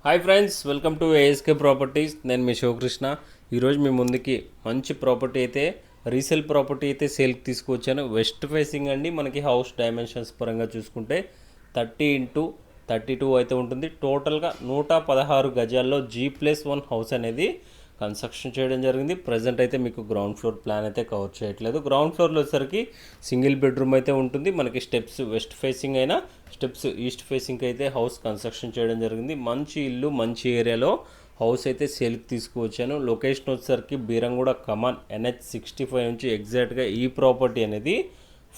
Hi friends, welcome to ASK properties. నేను మీ శివకృష్ణ. ఈరోజు మీ ముందుకి మంచి ప్రాపర్టీ అయితే రీసేల్ ప్రాపర్టీ అయితే సేల్కి తీసుకువచ్చాను. వెస్ట్ ఫేసింగ్ అండి. మనకి హౌస్ డైమెన్షన్స్ పరంగా చూసుకుంటే 30x32 అయితే ఉంటుంది. టోటల్గా 116 గజాల్లో G+1 హౌస్ అనేది కన్స్ట్రక్షన్ చేయడం జరిగింది. ప్రజెంట్ అయితే మీకు గ్రౌండ్ ఫ్లోర్ ప్లాన్ అయితే కవర్ చేయట్లేదు. గ్రౌండ్ ఫ్లోర్లో వచ్చేసరికి సింగిల్ బెడ్రూమ్ అయితే ఉంటుంది. మనకి స్టెప్స్ వెస్ట్ ఫేసింగ్ అయినా స్టెప్స్ ఈస్ట్ ఫేసింగ్ అయితే హౌస్ కన్స్ట్రక్షన్ చేయడం జరిగింది. మంచి ఇల్లు, మంచి ఏరియాలో హౌస్ అయితే సేల్కి తీసుకువచ్చాను. లొకేషన్ వచ్చేసరికి బీరంగూడ కమాన్ NH65 నుంచి ఎగ్జాక్ట్గా ఈ ప్రాపర్టీ అనేది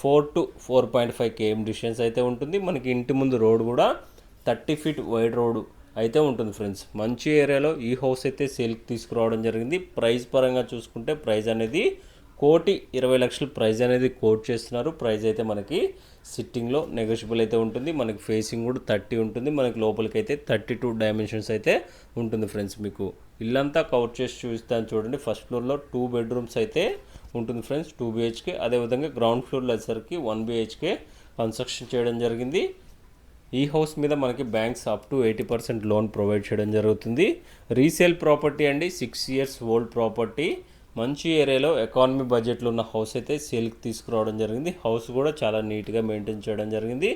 4 to 4.5 km డిస్టెన్స్ అయితే ఉంటుంది. మనకి ఇంటి ముందు రోడ్ కూడా 30 feet వైడ్ రోడ్ అయితే ఉంటుంది ఫ్రెండ్స్. మంచి ఏరియాలో ఈ హౌస్ అయితే సేల్కి తీసుకురావడం జరిగింది. ప్రైస్ పరంగా చూసుకుంటే ప్రైస్ అనేది 1,20,00,000 ప్రైస్ అనేది కోట్ చేస్తున్నారు. ప్రైస్ అయితే మనకి సిట్టింగ్లో నెగోషియబుల్ అయితే ఉంటుంది. మనకి ఫేసింగ్ కూడా 30 ఉంటుంది. మనకి లోపలికి అయితే 32 డైమెన్షన్స్ అయితే ఉంటుంది ఫ్రెండ్స్. మీకు ఇల్లంతా కవర్ చేసి చూపిస్తాను చూడండి. ఫస్ట్ ఫ్లోర్లో 2 bedrooms అయితే ఉంటుంది ఫ్రెండ్స్, 2 BHK. అదేవిధంగా గ్రౌండ్ ఫ్లోర్లో వచ్చేసరికి 1 BHK కన్స్ట్రక్షన్ చేయడం జరిగింది. ఈ హౌస్ మీద మనకి banks up to 80% loan provide చేయడం జరుగుతుంది. రీసేల్ ప్రాపర్టీ అండి, 6 years ఓల్డ్ ప్రాపర్టీ. మంచి ఏరియాలో ఎకానమీ బడ్జెట్లో ఉన్న హౌస్ అయితే సేల్కి తీసుకురావడం జరిగింది. హౌస్ కూడా చాలా నీట్గా మెయింటైన్ చేయడం జరిగింది.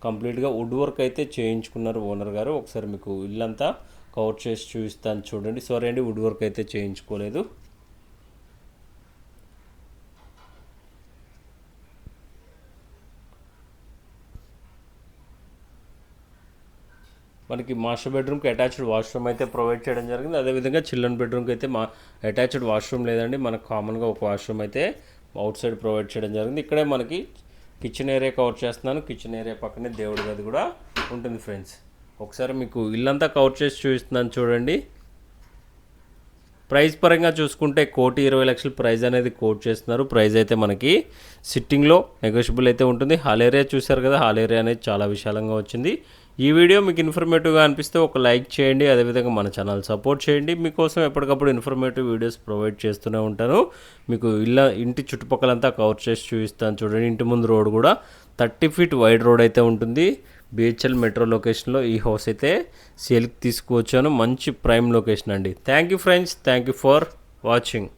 కంప్లీట్గా వుడ్ వర్క్ అయితే చేయించుకున్నారు ఓనర్ గారు. ఒకసారి మీకు ఇల్లంతా కవర్ చేసి చూపిస్తాను చూడండి. సారీ అండి, వుడ్ వర్క్ అయితే చేయించుకోలేదు. మనకి మాస్టర్ బెడ్రూమ్కి అటాచ్డ్ వాష్రూమ్ అయితే ప్రొవైడ్ చేయడం జరిగింది. అదేవిధంగా చిల్డ్రన్ బెడ్రూమ్కి అయితే అటాచ్డ్ వాష్రూమ్ లేదండి. మనకు కామన్గా ఒక వాష్రూమ్ అయితే అవుట్ సైడ్ ప్రొవైడ్ చేయడం జరిగింది. ఇక్కడే మనకి కిచెన్ ఏరియా కవర్ చేస్తున్నాను. కిచెన్ ఏరియా పక్కనే దేవుడి గది కూడా ఉంటుంది ఫ్రెండ్స్. ఒకసారి మీకు ఇల్లంతా కవర్ చేసి చూపిస్తున్నాను చూడండి. ప్రైస్ పరంగా చూసుకుంటే 1,20,00,000 ప్రైస్ అనేది కోట్ చేస్తున్నారు. ప్రైస్ అయితే మనకి సిట్టింగ్లో నెగోషియబుల్ అయితే ఉంటుంది. హాల్ ఏరియా చూసారు కదా, హాల్ ఏరియా అనేది చాలా విశాలంగా వచ్చింది. ఈ వీడియో మీకు ఇన్ఫర్మేటివ్గా అనిపిస్తే ఒక లైక్ చేయండి. అదేవిధంగా మన ఛానల్ సపోర్ట్ చేయండి. మీకోసం ఎప్పటికప్పుడు ఇన్ఫర్మేటివ్ వీడియోస్ ప్రొవైడ్ చేస్తూనే ఉంటాను. మీకు ఇంటి చుట్టుపక్కలంతా కవర్ చేసి చూపిస్తాను చూడండి. ఇంటి ముందు రోడ్ కూడా 30 feet వైడ్ రోడ్ అయితే ఉంటుంది. BHL మెట్రో లొకేషన్లో ఈ హౌస్ అయితే సేల్కి తీసుకువచ్చాను. మంచి ప్రైమ్ లొకేషన్ అండి. Thank you friends, thank you for watching.